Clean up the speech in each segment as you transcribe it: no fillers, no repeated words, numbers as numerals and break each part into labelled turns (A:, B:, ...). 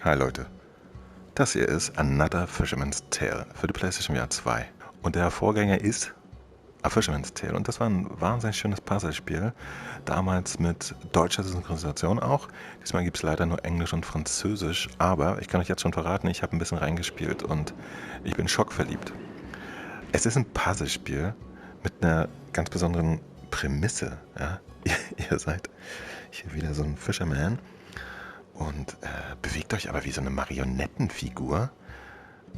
A: Hi Leute, das hier ist Another Fisherman's Tale für die PlayStation VR 2. Und der Vorgänger ist A Fisherman's Tale. Und das war ein wahnsinnig schönes Puzzlespiel. Damals mit deutscher Synchronisation auch. Diesmal gibt es leider nur Englisch und Französisch. Aber ich kann euch jetzt schon verraten, ich habe ein bisschen reingespielt und ich bin schockverliebt. Es ist ein Puzzlespiel mit einer ganz besonderen Prämisse. Ja? Ihr seid hier wieder so ein Fisherman. Und bewegt euch aber wie so eine Marionettenfigur.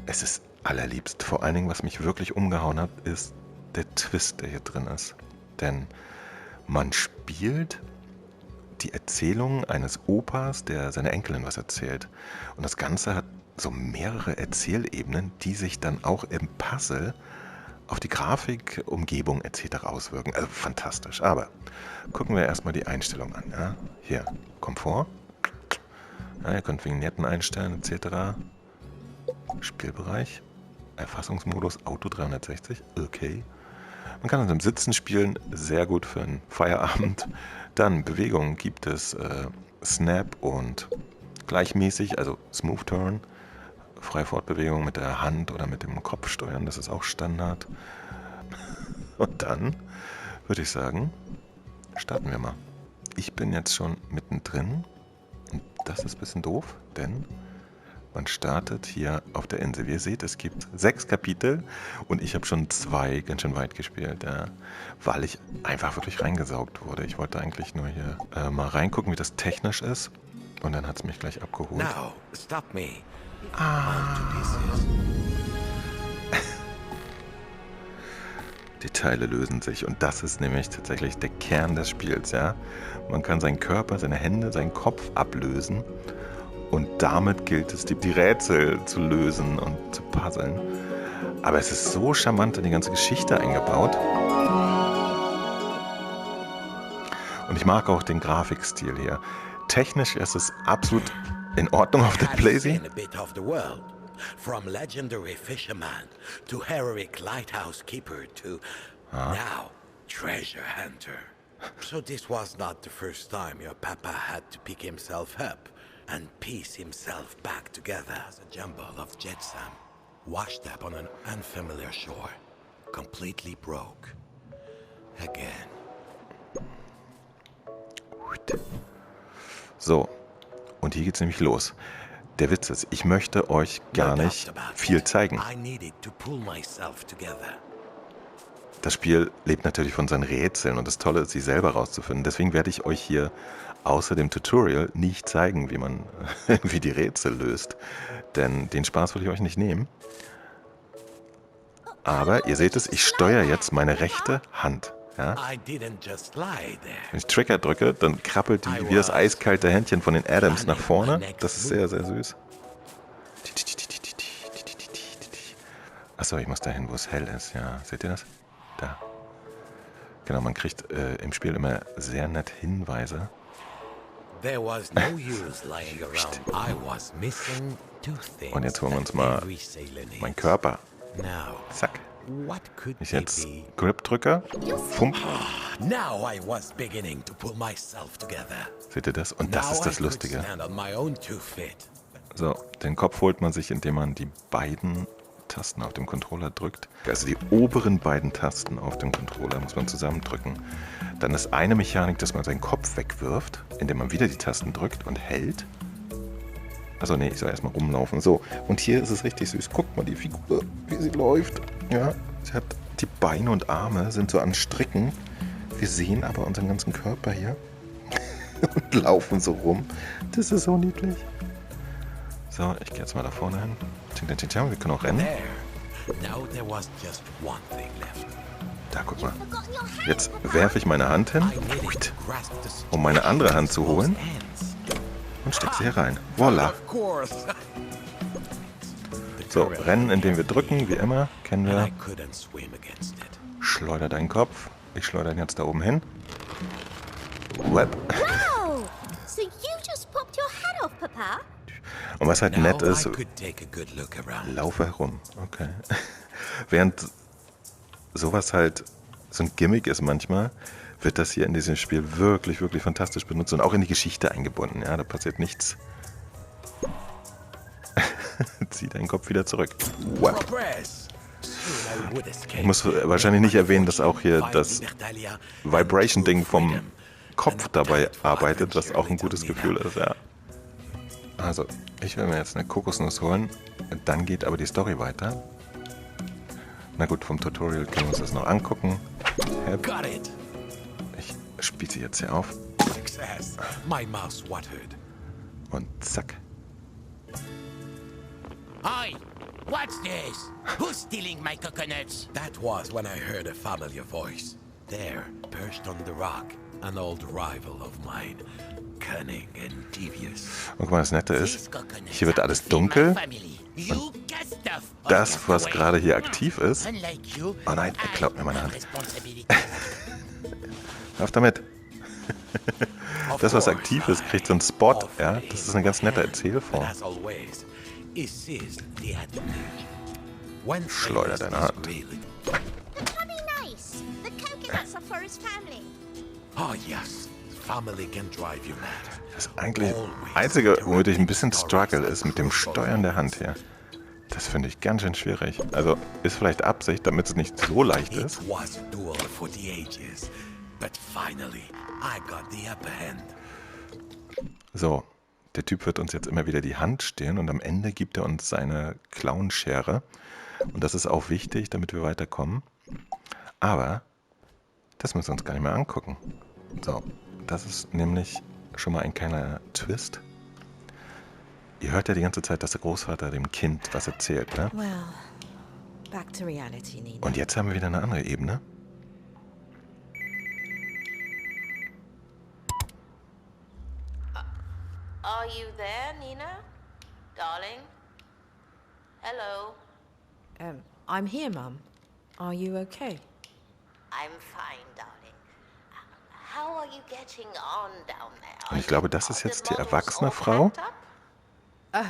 A: Es ist allerliebst. Vor allen Dingen, was mich wirklich umgehauen hat, ist der Twist, der hier drin ist. Denn man spielt die Erzählung eines Opas, der seiner Enkelin was erzählt. Und das Ganze hat so mehrere Erzählebenen, die sich dann auch im Puzzle auf die Grafik, Umgebung etc. auswirken. Also fantastisch. Aber gucken wir erstmal die Einstellung an. Ja? Hier, Komfort. Ja, ihr könnt Vignetten einstellen etc. Spielbereich. Erfassungsmodus Auto 360. Okay. Man kann also im Sitzen spielen. Sehr gut für einen Feierabend. Dann Bewegung gibt es Snap und gleichmäßig, also Smooth Turn. Freie Fortbewegung mit der Hand oder mit dem Kopf steuern. Das ist auch Standard. Und dann würde ich sagen, starten wir mal. Ich bin jetzt schon mittendrin. Und das ist ein bisschen doof, denn man startet hier auf der Insel. Wie ihr seht, es gibt 6 Kapitel und ich habe schon 2 ganz schön weit gespielt, ja, weil ich einfach wirklich reingesaugt wurde. Ich wollte eigentlich nur hier mal reingucken, wie das technisch ist und dann hat es mich gleich abgeholt.
B: Now, stop me.
A: Die Teile lösen sich und das ist nämlich tatsächlich der Kern des Spiels, ja. Man kann seinen Körper, seine Hände, seinen Kopf ablösen und damit gilt es, die Rätsel zu lösen und zu puzzeln. Aber es ist so charmant in die ganze Geschichte eingebaut. Und ich mag auch den Grafikstil hier. Technisch ist es absolut in Ordnung auf der PlayStation.
B: From legendary fisherman to heroic lighthouse keeper to now treasure hunter. So this was not the first time your papa had to pick himself up and piece himself back together as a jumble of jetsam, washed up on an unfamiliar shore, completely broke. Again.
A: So, und hier geht's nämlich los. Der Witz ist, ich möchte euch gar nicht viel zeigen. Das Spiel lebt natürlich von seinen Rätseln und das Tolle ist, sie selber rauszufinden. Deswegen werde ich euch hier außer dem Tutorial nicht zeigen, wie man irgendwie die Rätsel löst. Denn den Spaß will ich euch nicht nehmen. Aber ihr seht es, ich steuere jetzt meine rechte Hand. Ja? Wenn ich Trigger drücke, dann krabbelt die wie das eiskalte Händchen von den Adams nach vorne. Das ist sehr, sehr süß. Achso, ich muss dahin, wo es hell ist. Ja, seht ihr das? Da. Genau, man kriegt im Spiel immer sehr nett Hinweise. Und jetzt holen wir uns mal meinen Körper. Zack. Wenn ich jetzt Grip drücke, fump. Seht ihr das? Und das ist das Lustige. So, den Kopf holt man sich, indem man die beiden Tasten auf dem Controller drückt. Also die oberen beiden Tasten auf dem Controller muss man zusammendrücken. Dann ist eine Mechanik, dass man seinen Kopf wegwirft, indem man wieder die Tasten drückt und hält. Also nee, ich soll erstmal rumlaufen. So, und hier ist es richtig süß. Guckt mal die Figur, wie sie läuft. Ja, sie hat die Beine und Arme sind so an Stricken. Wir sehen aber unseren ganzen Körper hier und laufen so rum. Das ist so niedlich. So, ich gehe jetzt mal da vorne hin. Wir können auch rennen. Da, guck mal. Jetzt werfe ich meine Hand hin, um meine andere Hand zu holen. Und steck sie hier rein. Voila. So, rennen, indem wir drücken, wie immer, kennen wir. Schleuder deinen Kopf. Ich schleudere ihn jetzt da oben hin. Web. Und was halt nett ist, laufe herum. Okay. Während sowas halt so ein Gimmick ist manchmal, wird das hier in diesem Spiel wirklich, wirklich fantastisch benutzt und auch in die Geschichte eingebunden. Ja, da passiert nichts Zieh deinen Kopf wieder zurück. Wow.
B: Progress. Soon I would escape.
A: Ich muss wahrscheinlich nicht erwähnen, dass auch hier das Vibration-Ding vom Kopf dabei arbeitet, was auch ein gutes Gefühl ist, ja. Also, ich will mir jetzt eine Kokosnuss holen, dann geht aber die Story weiter. Na gut, vom Tutorial können wir uns das noch angucken.
B: Got it.
A: Ich spiele sie jetzt hier auf
B: Success. My mouth watered.
A: und zack.
C: Oi! What's this? Who's stealing my coconuts?
B: That was when I heard a familiar voice. There, perched on the rock, an old rival of mine. Cunning and devious.
A: Und guck mal, das Nette
C: These
A: ist,
C: coconuts
A: hier wird
C: are
A: alles
C: to feed my
A: dunkel.
C: family. You get stuff.
A: Das, was gerade hier aktiv ist,
C: Unlike you,
A: oh nein, er klaut mir meine
C: I have
A: Hand.
C: responsibilities.
A: Hör auf damit. Das, was aktiv ist, kriegt so einen Spot, ja. Das ist eine ganz nette Erzählform.
B: As always, it is the advantage. When
A: Schleuder deine Hand.
D: That'd be nice. The coconuts are for his family.
B: Oh yes, family can drive you mad.
A: Das eigentlich Einzige, womit ich ein bisschen struggle, ist mit dem Steuern der Hand hier. Das finde ich ganz schön schwierig. Also ist vielleicht Absicht, damit es nicht so leicht ist.
B: It was a duel for the ages, but finally I got the upper hand.
A: So, der Typ wird uns jetzt immer wieder die Hand stehlen und am Ende gibt er uns seine Clownschere. Und das ist auch wichtig, damit wir weiterkommen. Aber das müssen wir uns gar nicht mehr angucken. So, das ist nämlich schon mal ein kleiner Twist. Ihr hört ja die ganze Zeit, dass der Großvater dem Kind was erzählt, ne?
E: Well, back to reality, Nina.
A: Und jetzt haben wir wieder eine andere Ebene.
E: Are you there, Nina? Darling? Hello? I'm here, Mum. Are you okay?
D: I'm fine, darling. How are you getting on down there?
A: Und ich glaube, das ist jetzt die erwachsene Frau,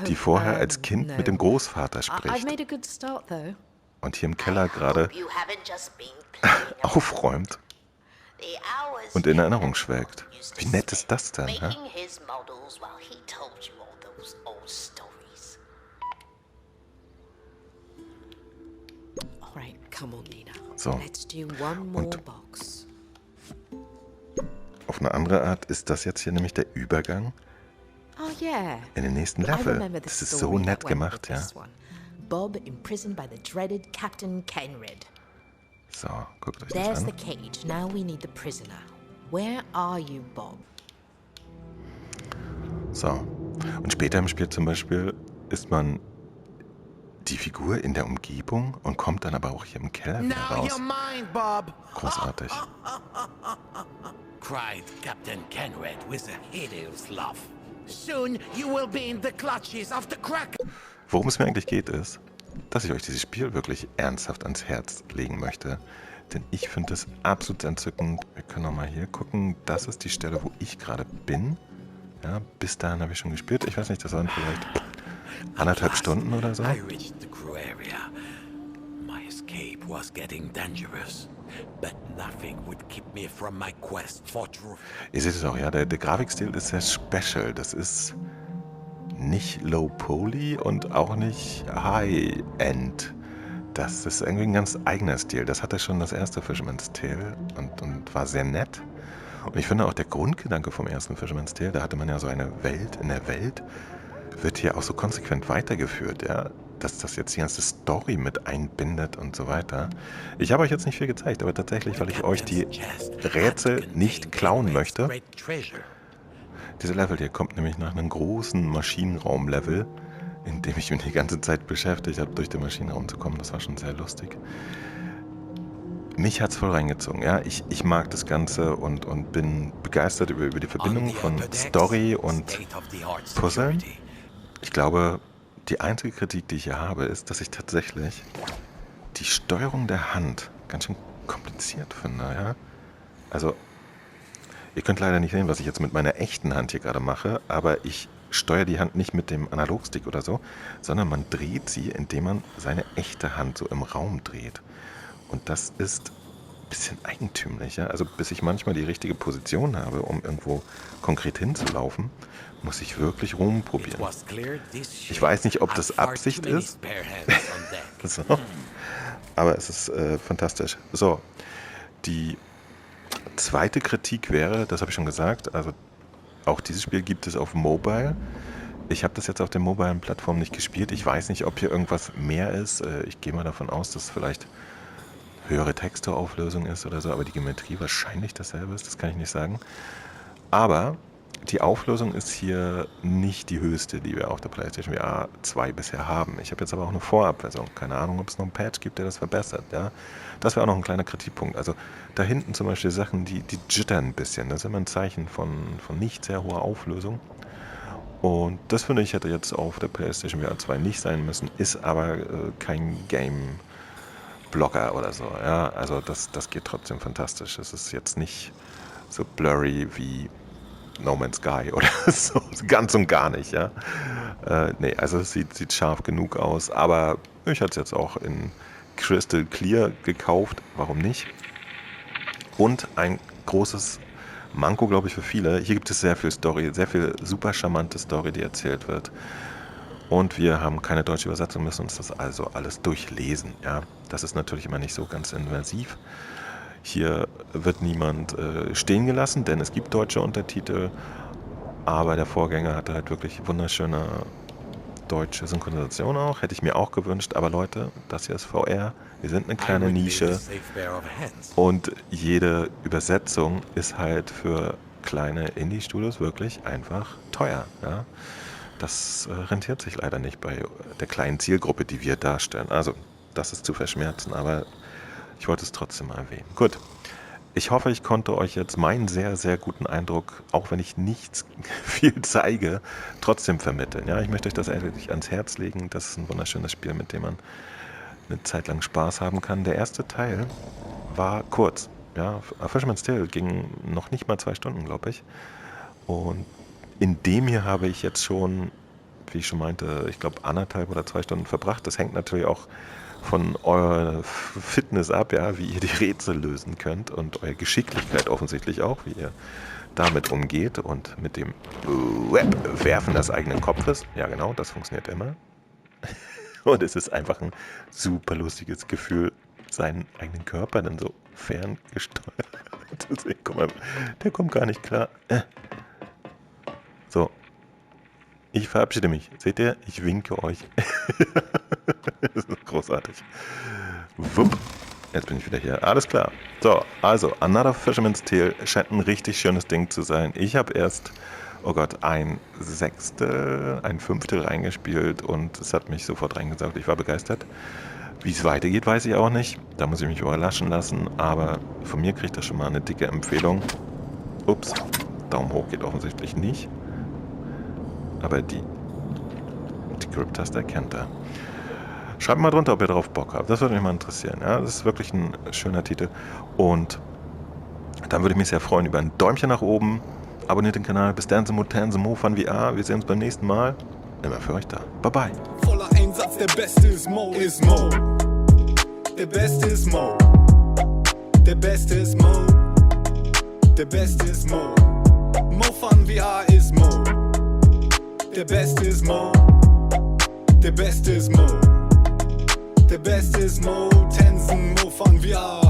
A: die vorher als Kind mit dem Großvater
E: I've
A: spricht
E: made a good start, though.
A: und hier im Keller gerade
D: You haven't just been playing
A: aufräumt
D: the hours
A: und in Erinnerung schwelgt. Wie nett ist das denn, hä?
D: making his models while he told you all those old stories.
E: All right, come on, Nina.
A: So.
E: Let's do one more
A: Und-
E: box.
A: Auf eine andere Art ist das jetzt hier nämlich der Übergang
E: Oh, yeah.
A: in den nächsten
E: I
A: Level.
E: remember the
A: Das ist so
E: story
A: nett
E: that went with
A: gemacht, ja.
E: this one. Bob imprisoned by the dreaded Captain Kenred.
A: So, guckt euch
E: There's
A: das
E: the
A: an.
E: cage. Now we need the prisoner. Where are you, Bob?
A: So. Und später im Spiel zum Beispiel ist man die Figur in der Umgebung und kommt dann aber auch hier im Keller wieder
B: Now
A: raus.
B: you're mine, Bob!
A: Großartig.
B: Cried Captain Kenred with a hideous laugh. Soon you will be in the clutches of the Kraken.
A: Worum es mir eigentlich geht, ist, dass ich euch dieses Spiel wirklich ernsthaft ans Herz legen möchte. Denn ich finde es absolut entzückend. Wir können noch mal hier gucken. Das ist die Stelle, wo ich gerade bin. Ja, bis dahin habe ich schon gespielt. Ich weiß nicht, das waren vielleicht 1,5 Stunden oder so.
B: I reached the crew area. My escape was getting dangerous, but nothing would keep me from my quest for truth.
A: Ihr seht es auch, ja, der Grafikstil ist sehr special. Das ist nicht low-poly und auch nicht high-end. Das ist irgendwie ein ganz eigener Stil. Das hatte schon das erste Fisherman's Tale und war sehr nett. Und ich finde auch der Grundgedanke vom ersten Fisherman's Tale, da hatte man ja so eine Welt in der Welt, wird hier auch so konsequent weitergeführt, ja. Dass das jetzt die ganze Story mit einbindet und so weiter. Ich habe euch jetzt nicht viel gezeigt, aber tatsächlich, weil ich euch die Rätsel nicht klauen möchte. Dieser Level hier kommt nämlich nach einem großen Maschinenraum-Level, in dem ich mich die ganze Zeit beschäftigt habe, durch den Maschinenraum zu kommen. Das war schon sehr lustig. Mich hat es voll reingezogen. Ja? Ich mag das Ganze und bin begeistert über die Verbindung von Story und Puzzle. Ich glaube, die einzige Kritik, die ich hier habe, ist, dass ich tatsächlich die Steuerung der Hand ganz schön kompliziert finde. Ja? Also, ihr könnt leider nicht sehen, was ich jetzt mit meiner echten Hand hier gerade mache, aber ich steuere die Hand nicht mit dem Analogstick oder so, sondern man dreht sie, indem man seine echte Hand so im Raum dreht. Und das ist ein bisschen eigentümlich. Ja? Also bis ich manchmal die richtige Position habe, um irgendwo konkret hinzulaufen, muss ich wirklich rumprobieren.
B: It was clear this
A: Ich
B: ship
A: weiß nicht, ob
B: had
A: das
B: far
A: Absicht
B: too many
A: ist.
B: spare hands on deck.
A: So. Aber es ist fantastisch. So, die zweite Kritik wäre, das habe ich schon gesagt, also auch dieses Spiel gibt es auf Mobile. Ich habe das jetzt auf der mobilen Plattform nicht gespielt. Ich weiß nicht, ob hier irgendwas mehr ist. Ich gehe mal davon aus, dass es vielleicht höhere Textureauflösung ist oder so, aber die Geometrie wahrscheinlich dasselbe ist, das kann ich nicht sagen. Aber die Auflösung ist hier nicht die höchste, die wir auf der PlayStation VR 2 bisher haben. Ich habe jetzt aber auch eine Vorabversion. Keine Ahnung, ob es noch einen Patch gibt, der das verbessert. Ja? Das wäre auch noch ein kleiner Kritikpunkt. Also da hinten zum Beispiel Sachen, die jittern ein bisschen. Das ist immer ein Zeichen von nicht sehr hoher Auflösung. Und das finde ich hätte jetzt auf der PlayStation VR 2 nicht sein müssen, ist aber kein Game-Blocker oder so. Ja? Also das geht trotzdem fantastisch. Es ist jetzt nicht so blurry wie No Man's Sky oder so, ganz und gar nicht, ja. Nee, also es sieht scharf genug aus, aber ich hatte es jetzt auch in Crystal Clear gekauft, warum nicht? Und ein großes Manko, glaube ich, für viele, hier gibt es sehr viel Story, sehr viel super charmante Story, die erzählt wird. Und wir haben keine deutsche Übersetzung, müssen uns das also alles durchlesen, ja. Das ist natürlich immer nicht so ganz immersiv. Hier wird niemand stehen gelassen, denn es gibt deutsche Untertitel, aber der Vorgänger hatte halt wirklich wunderschöne deutsche Synchronisation auch, hätte ich mir auch gewünscht, aber Leute, das hier ist VR, wir sind eine kleine Nische und jede Übersetzung ist halt für kleine Indie-Studios wirklich einfach teuer. Ja? Das rentiert sich leider nicht bei der kleinen Zielgruppe, die wir darstellen. Also, das ist zu verschmerzen, aber ich wollte es trotzdem mal erwähnen. Gut, ich hoffe, ich konnte euch jetzt meinen sehr, sehr guten Eindruck, auch wenn ich nichts viel zeige, trotzdem vermitteln. Ja, ich möchte euch das ehrlich ans Herz legen. Das ist ein wunderschönes Spiel, mit dem man eine Zeit lang Spaß haben kann. Der erste Teil war kurz. Ja, A Fisherman's Tale ging noch nicht mal 2 Stunden, glaube ich. Und in dem hier habe ich jetzt schon, wie ich schon meinte, ich glaube 1,5 oder 2 Stunden verbracht. Das hängt natürlich auch von eurer Fitness ab, ja, wie ihr die Rätsel lösen könnt und eure Geschicklichkeit offensichtlich auch, wie ihr damit umgeht und mit dem Werfen des eigenen Kopfes. Ja, genau, das funktioniert immer. Und es ist einfach ein super lustiges Gefühl, seinen eigenen Körper dann so ferngesteuert zu sehen. Guck mal, der kommt gar nicht klar. So. Ich verabschiede mich. Seht ihr? Ich winke euch. Das ist großartig. Wupp. Jetzt bin ich wieder hier. Alles klar. So, also, Another Fisherman's Tale scheint ein richtig schönes Ding zu sein. Ich habe erst, oh Gott, ein 1/5 reingespielt und es hat mich sofort reingesaugt. Ich war begeistert. Wie es weitergeht, weiß ich auch nicht. Da muss ich mich überraschen lassen. Aber von mir kriegt das schon mal eine dicke Empfehlung. Ups. Daumen hoch geht offensichtlich nicht. Aber die Grip-Taste erkennt er. Schreibt mal drunter, ob ihr darauf Bock habt. Das würde mich mal interessieren. Ja, das ist wirklich ein schöner Titel. Und dann würde ich mich sehr freuen über ein Däumchen nach oben. Abonniert den Kanal. Bis dann, Mo von VR. Wir sehen uns beim nächsten Mal. Immer für euch da. Bye bye.
F: Voller Einsatz, der Beste ist Mo. Der Beste ist Mo. Der Beste ist Mo. Der Beste ist Mo. Mo von VR ist Mo. Der Beste ist Mo. Der Beste ist Mo. Der Beste ist Mo. Tensen, Mo von VR.